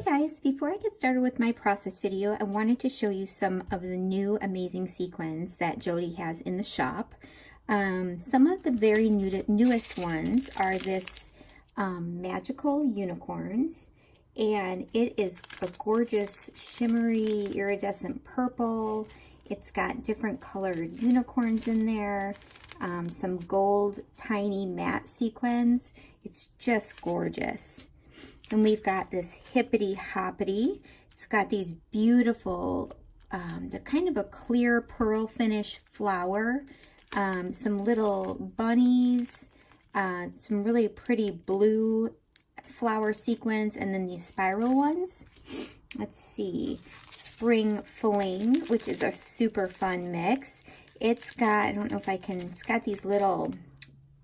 guys, before I get started with my process video, I wanted to show you some of the new amazing sequins that Jody has in the shop. Some of the very newest ones are this magical unicorns, and it is a gorgeous shimmery iridescent purple. It's got different colored unicorns in there, some gold tiny matte sequins. It's just gorgeous. And we've got this hippity hoppity. It's got these beautiful, they're kind of a clear pearl finish flower, some little bunnies, some really pretty blue flower sequins, and then these spiral ones. Let's see, Spring Fling, which is a super fun mix. It's got, I don't know if I can, it's got these little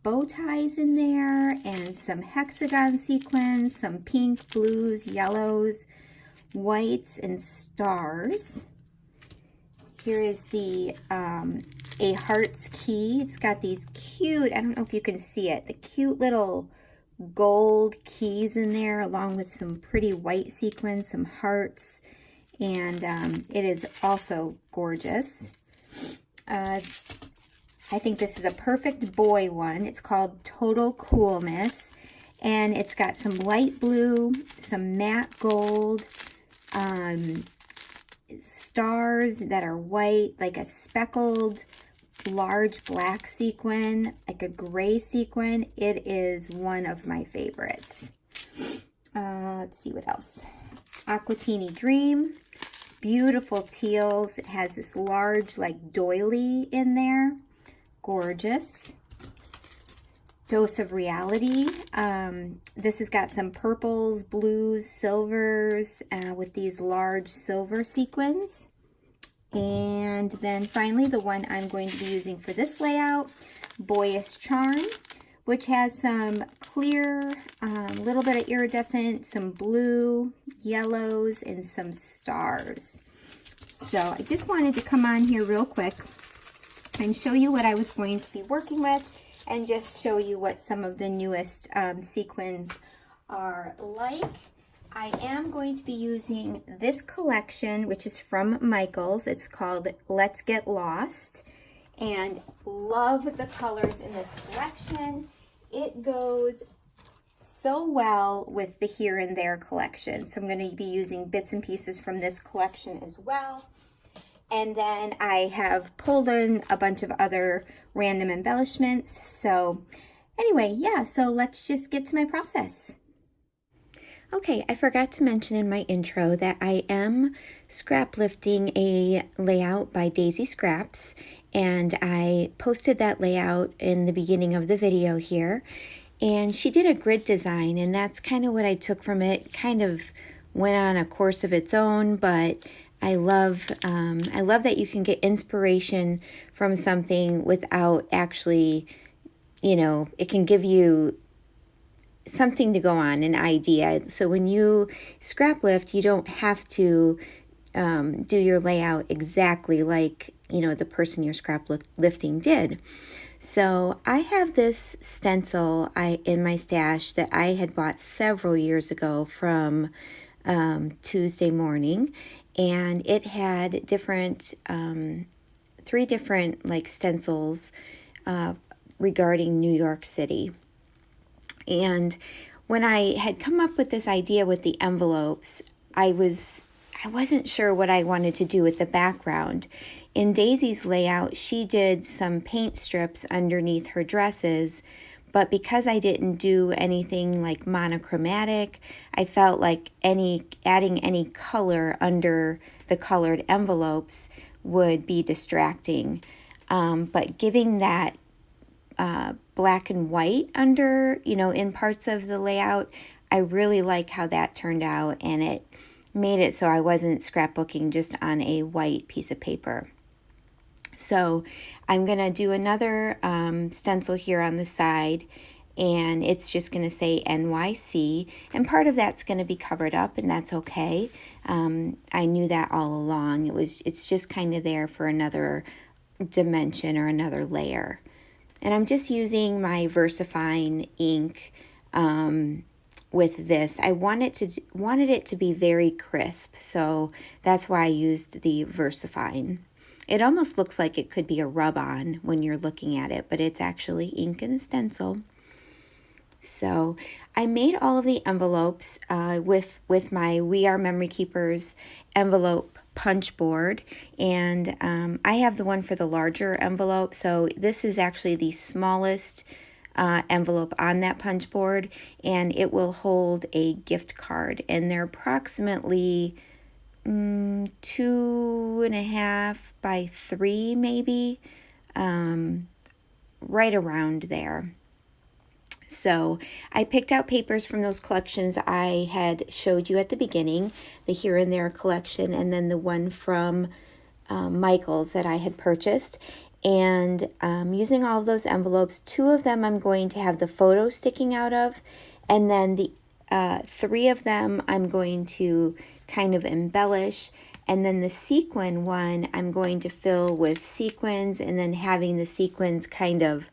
bow ties in there and some hexagon sequins, some pink, blues, yellows, whites, and stars. Here is the A Heart's Key. It's got these cute, I don't know if you can see it, the cute little gold keys in there along with some pretty white sequins, some hearts, and it is also gorgeous. I think this is a perfect boy one. It's called Total Coolness, and it's got some light blue, some matte gold, stars that are white, like a speckled large black sequin, like a gray sequin. It is one of my favorites. Let's see what else. Aquatini Dream, beautiful teals. It has this large like doily in there. Gorgeous. Dose of Reality. This has got some purples, blues, silvers with these large silver sequins. And then finally the one I'm going to be using for this layout, Boyish Charm, which has some clear, little bit of iridescent, some blue, yellows, and some stars. So I just wanted to come on here real quick and show you what I was going to be working with, and just show you what some of the newest sequins are like. I am going to be using this collection, which is from Michaels. It's called Let's Get Lost, and love the colors in this collection. It goes so well with the Here and There collection. So I'm going to be using bits and pieces from this collection as well. And then I have pulled in a bunch of other random embellishments. So anyway, yeah, so let's just get to my process. Okay, I forgot to mention in my intro that I am scrap lifting a layout by Daisy Scraps, and I posted that layout in the beginning of the video here. And she did a grid design, and that's kind of what I took from it. Kind of went on a course of its own, but I love that you can get inspiration from something without actually, you know, it can give you something to go on, an idea. So when you scrap lift, you don't have to do your layout exactly like, you know, the person you're scrap lifting did. So I have this stencil in my stash that I had bought several years ago from Tuesday Morning, and it had different, 3 different like stencils regarding New York City. And when I had come up with this idea with the envelopes, I wasn't sure what I wanted to do with the background. In Daisy's layout, she did some paint strips underneath her dresses, but because I didn't do anything like monochromatic, I felt like adding any color under the colored envelopes would be distracting. But giving that black and white under, you know, in parts of the layout, I really like how that turned out, and it made it so I wasn't scrapbooking just on a white piece of paper. So I'm going to do another stencil here on the side, and it's just going to say NYC, and part of that's going to be covered up, and that's okay. I knew that all along. It's just kind of there for another dimension or another layer. And I'm just using my VersaFine ink with this. I wanted it to be very crisp, so that's why I used the VersaFine. It almost looks like it could be a rub-on when you're looking at it, but it's actually ink and stencil. So I made all of the envelopes with my We Are Memory Keepers envelope punch board, and I have the one for the larger envelope, so this is actually the smallest envelope on that punch board, and it will hold a gift card, and they're approximately 2.5 by 3 maybe, right around there. So I picked out papers from those collections I had showed you at the beginning, the Here and There collection, and then the one from Michael's that I had purchased. And using all of those envelopes, 2 of them I'm going to have the photo sticking out of, and then the 3 of them I'm going to kind of embellish, and then the sequin one I'm going to fill with sequins, and then having the sequins kind of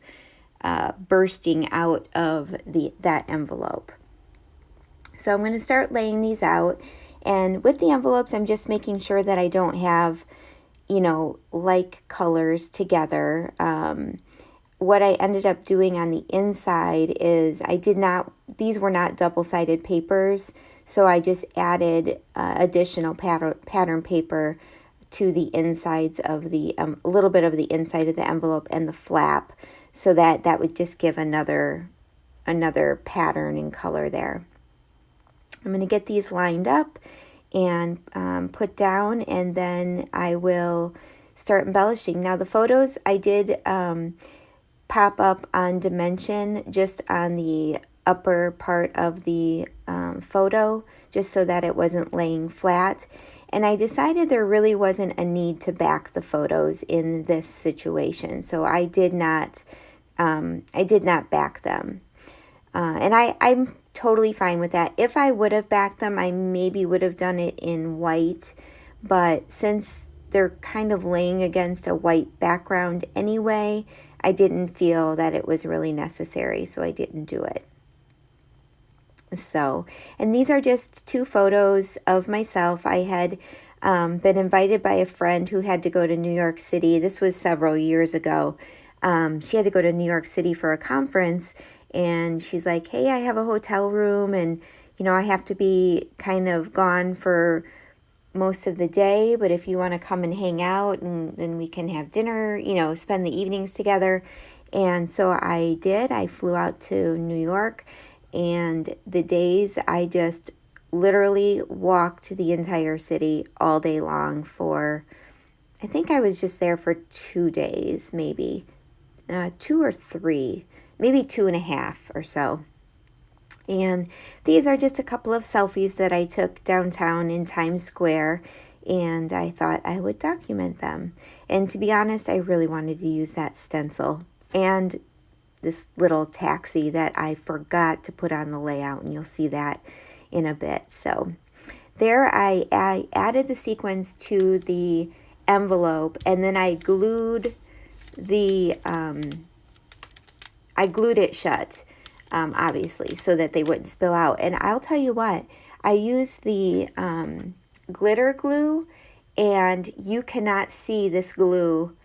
bursting out of that envelope. So I'm going to start laying these out, and with the envelopes I'm just making sure that I don't have, you know, like colors together. What I ended up doing on the inside is these were not double-sided papers, so I just added additional pattern paper to the insides of a little bit of the inside of the envelope and the flap, so that would just give another pattern and color there. I'm going to get these lined up and put down, and then I will start embellishing. Now the photos I did pop up on dimension just on the upper part of the photo, just so that it wasn't laying flat. And I decided there really wasn't a need to back the photos in this situation, so I did not back them. And I'm totally fine with that. If I would have backed them, I maybe would have done it in white, but since they're kind of laying against a white background anyway, I didn't feel that it was really necessary, so I didn't do it. So, and these are just 2 photos of myself. I had been invited by a friend who had to go to New York City. This was several years ago. She had to go to New York City for a conference, and she's like, hey, I have a hotel room, and, you know, I have to be kind of gone for most of the day, but if you want to come and hang out, and then we can have dinner, you know, spend the evenings together. And so I did. I flew out to New York, and the days I just literally walked the entire city all day long for, I think I was just there for 2 days, maybe 2 or 3, maybe 2.5 or so. And these are just a couple of selfies that I took downtown in Times Square, and I thought I would document them. And to be honest, I really wanted to use that stencil and this little taxi that I forgot to put on the layout, and you'll see that in a bit. So there I added the sequins to the envelope, and then I glued it shut, obviously, so that they wouldn't spill out. And I'll tell you what, I used the glitter glue, and you cannot see this glue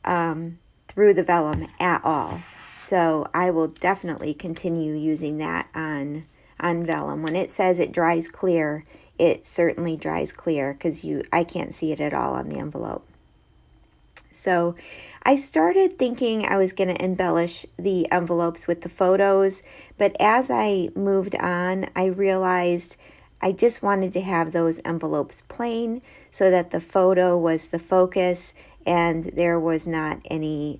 through the vellum at all. So I will definitely continue using that on vellum. When it says it dries clear, it certainly dries clear, because I can't see it at all on the envelope. So I started thinking I was going to embellish the envelopes with the photos, but as I moved on, I realized I just wanted to have those envelopes plain so that the photo was the focus and there was not any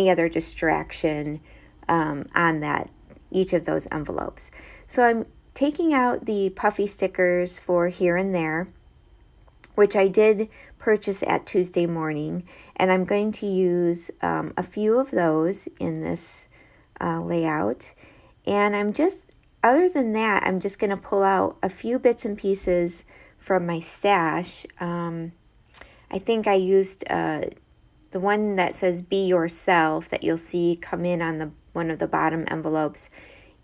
other distraction on each of those envelopes. So I'm taking out the puffy stickers for Here and There, which I did purchase at Tuesday Morning, and I'm going to use a few of those in this layout. And other than that, I'm just going to pull out a few bits and pieces from my stash. I think I used the one that says Be Yourself that you'll see come in on one of the bottom envelopes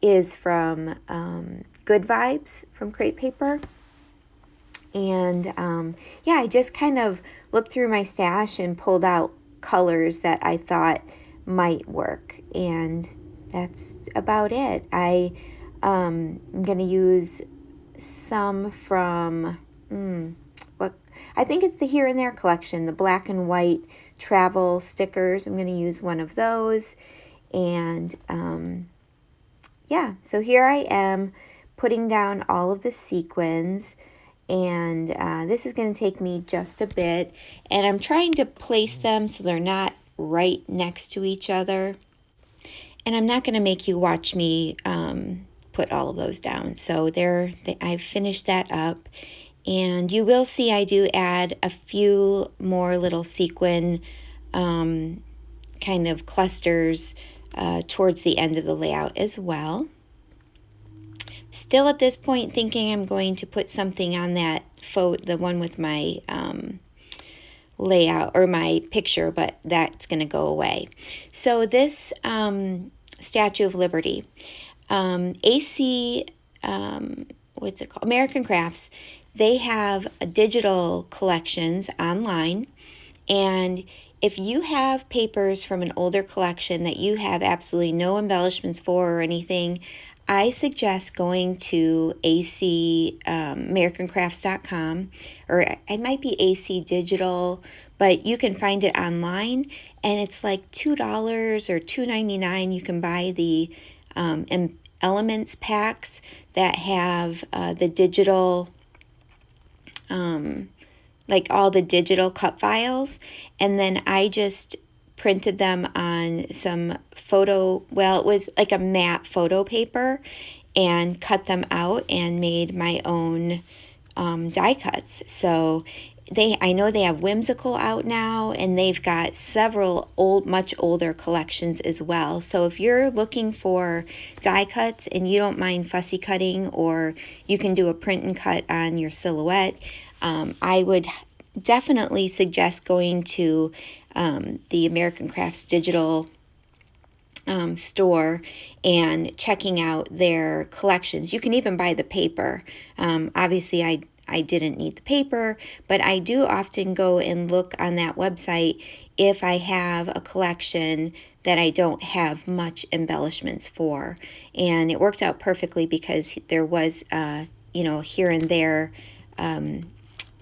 is from Good Vibes from Crepe Paper. And yeah, I just kind of looked through my stash and pulled out colors that I thought might work. And that's about it. I'm going to use some from, what I think it's the Here and There collection, the black and white travel stickers. I'm going to use one of those. And yeah, so here I am putting down all of the sequins. And this is going to take me just a bit. And I'm trying to place them so they're not right next to each other. And I'm not going to make you watch me put all of those down. So I've finished that up. And you will see I do add a few more little sequin kind of clusters towards the end of the layout as well. Still at this point thinking I'm going to put something on that the one with my layout or my picture, but that's going to go away. So this Statue of Liberty, AC, what's it called? American Crafts, they have digital collections online. And if you have papers from an older collection that you have absolutely no embellishments for or anything, I suggest going to AMericancrafts.com, or it might be AC Digital, but you can find it online, and it's like $2 or $2.99. You can buy the Elements packs that have the digital, like all the digital cut files, and then I just printed them on some it was like a matte photo paper, and cut them out and made my own die cuts. So I know they have Whimsical out now, and they've got several much older collections as well. So if you're looking for die cuts and you don't mind fussy cutting, or you can do a print and cut on your silhouette, I would definitely suggest going to the American Crafts digital store and checking out their collections. You can even buy the paper. Obviously, I didn't need the paper, but I do often go and look on that website if I have a collection that I don't have much embellishments for. And it worked out perfectly because there was, here and there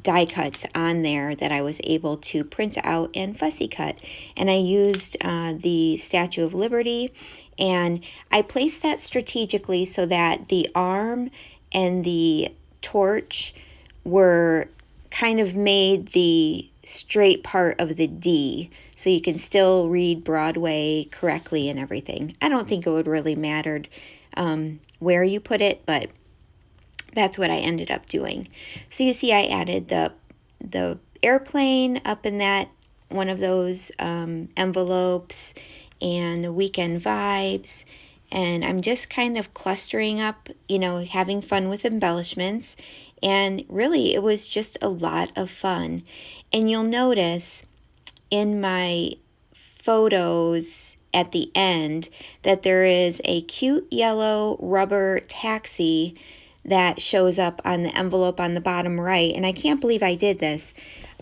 die cuts on there that I was able to print out and fussy cut. And I used the Statue of Liberty, and I placed that strategically so that the arm and the torch were kind of made the straight part of the D, so you can still read Broadway correctly and everything. I don't think it would really matter where you put it, but that's what I ended up doing. So you see I added the airplane up in that one of those envelopes, and the weekend vibes, and I'm just kind of clustering up, having fun with embellishments. And really it was just a lot of fun. And you'll notice in my photos at the end that there is a cute yellow rubber taxi that shows up on the envelope on the bottom right. And I can't believe I did this.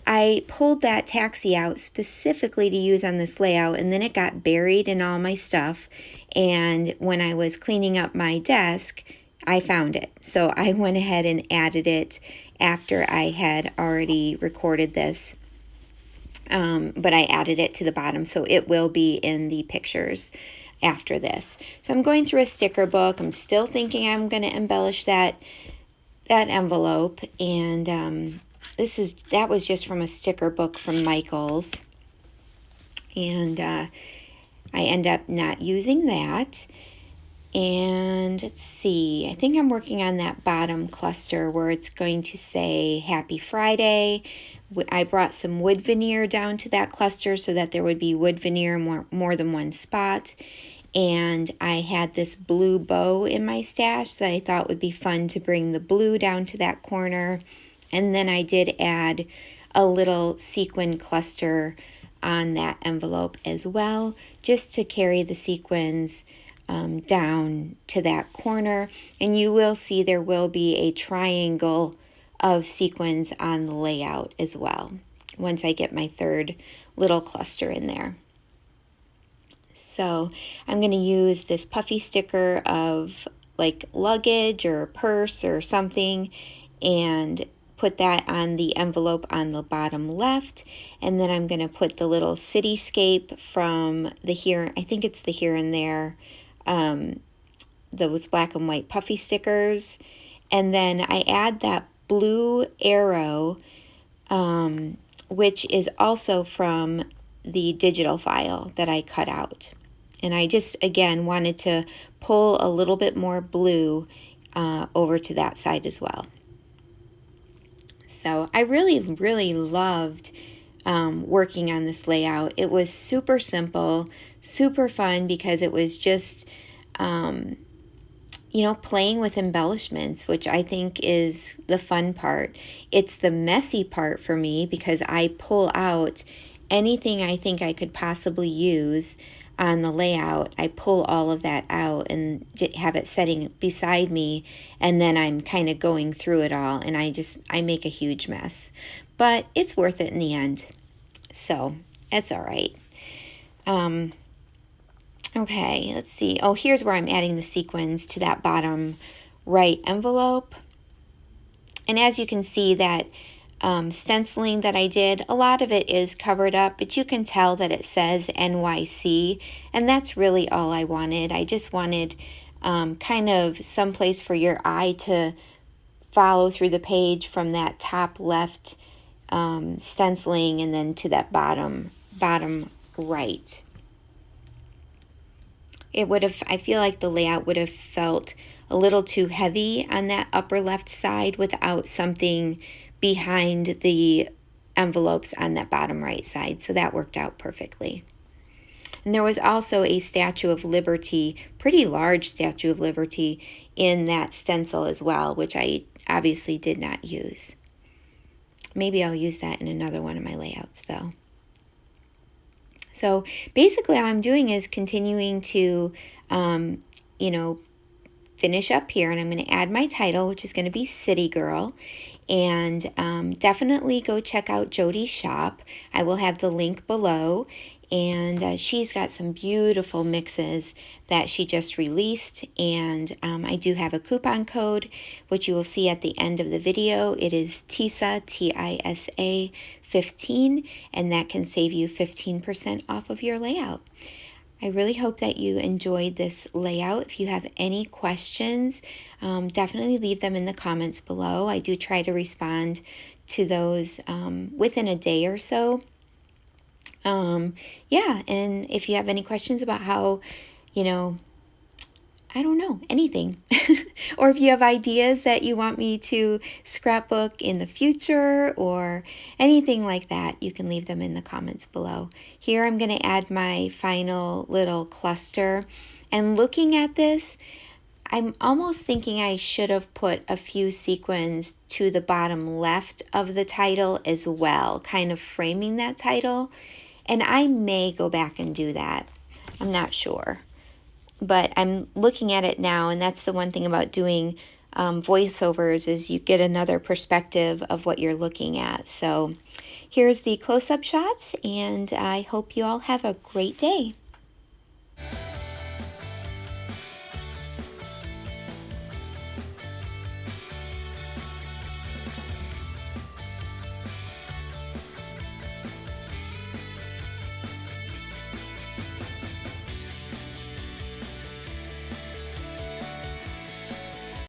I pulled that taxi out specifically to use on this layout, and then it got buried in all my stuff. And when I was cleaning up my desk, I found it. So I went ahead and added it after I had already recorded this. But I added it to the bottom, so it will be in the pictures after this. So I'm going through a sticker book. I'm still thinking I'm going to embellish that envelope, and that was just from a sticker book from Michael's, and I end up not using that. And let's see, I think I'm working on that bottom cluster where it's going to say Happy Friday. I brought some wood veneer down to that cluster so that there would be wood veneer in more than one spot. And I had this blue bow in my stash that I thought would be fun to bring the blue down to that corner. And then I did add a little sequin cluster on that envelope as well, just to carry the sequins down to that corner, and you will see there will be a triangle of sequins on the layout as well once I get my third little cluster in there. So I'm going to use this puffy sticker of like luggage or purse or something and put that on the envelope on the bottom left, and then I'm going to put the little cityscape from the here, I think it's the here and there, those black and white puffy stickers, and then I add that blue arrow, which is also from the digital file that I cut out. And I just, again, wanted to pull a little bit more blue over to that side as well. So I really, really loved working on this layout. It was super simple, super fun, because it was just, playing with embellishments, which I think is the fun part. It's the messy part for me because I pull out anything I think I could possibly use on the layout. I pull all of that out and have it sitting beside me, and then I'm kind of going through it all, and I make a huge mess. But it's worth it in the end. So it's all right. Okay, let's see. Oh, here's where I'm adding the sequins to that bottom right envelope. And as you can see, that stenciling that I did, a lot of it is covered up, but you can tell that it says NYC, and that's really all I wanted. I just wanted kind of someplace for your eye to follow through the page from that top left stenciling and then to that bottom right. I feel like the layout would have felt a little too heavy on that upper left side without something behind the envelopes on that bottom right side. So that worked out perfectly. And there was also a Statue of Liberty, pretty large Statue of Liberty, in that stencil as well, which I obviously did not use. Maybe I'll use that in another one of my layouts though. So basically all I'm doing is continuing to, finish up here, and I'm going to add my title, which is going to be City Girl. And definitely go check out Jody's shop. I will have the link below. And she's got some beautiful mixes that she just released. And I do have a coupon code, which you will see at the end of the video. It is TISA, TISA 15, and that can save you 15% off of your layout. I really hope that you enjoyed this layout. If you have any questions, definitely leave them in the comments below. I do try to respond to those within a day or so. Yeah, and if you have any questions about how, I don't know, anything. Or if you have ideas that you want me to scrapbook in the future or anything like that, you can leave them in the comments below. Here I'm going to add my final little cluster. And looking at this, I'm almost thinking I should have put a few sequins to the bottom left of the title as well, kind of framing that title. And I may go back and do that. I'm not sure. But I'm looking at it now, and that's the one thing about doing voiceovers is you get another perspective of what you're looking at. So here's the close-up shots, and I hope you all have a great day.